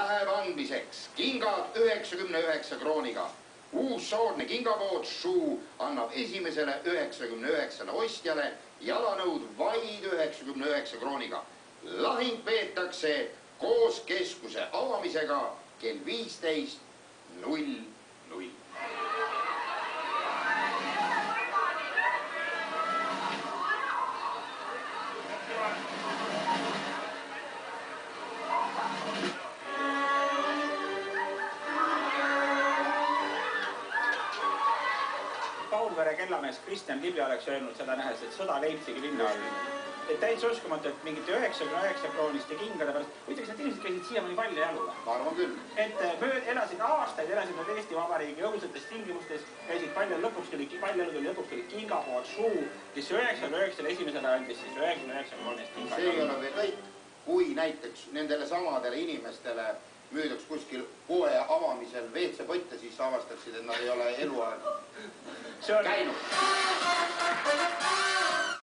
läheb andmiseks kingad 99 krooniga. Uus soodne kingapood Shoe annab esimesele 99 ostjale jalanõud vaid 99 krooniga. Lahing peetakse koos keskuse avamisega kell 15.00. Paulvere kellamees Kristjan Libli oleks öelnud seda nähes, et sõda Leipzigi linna all. Et täitsa uskumatu, et mingite 99 krooniste kingade pärast, võitleks, et inimesed käisid siiamaani palju jalu. Ma arvan küll. Et elasid aastaid, elasid nad Eesti Vabariigi õudsetes tingimustes, käisid palju, lõpuks tuli kingapood Shoe, kes 99 esimesele andis siis 99 kroonist kinga. See ei ole veel kõik, kui näiteks nendele samadele inimestele müüdaks kuskil poe avamisel WC-potte, siis avastaksid, et nad ei ole eluaeg käinud.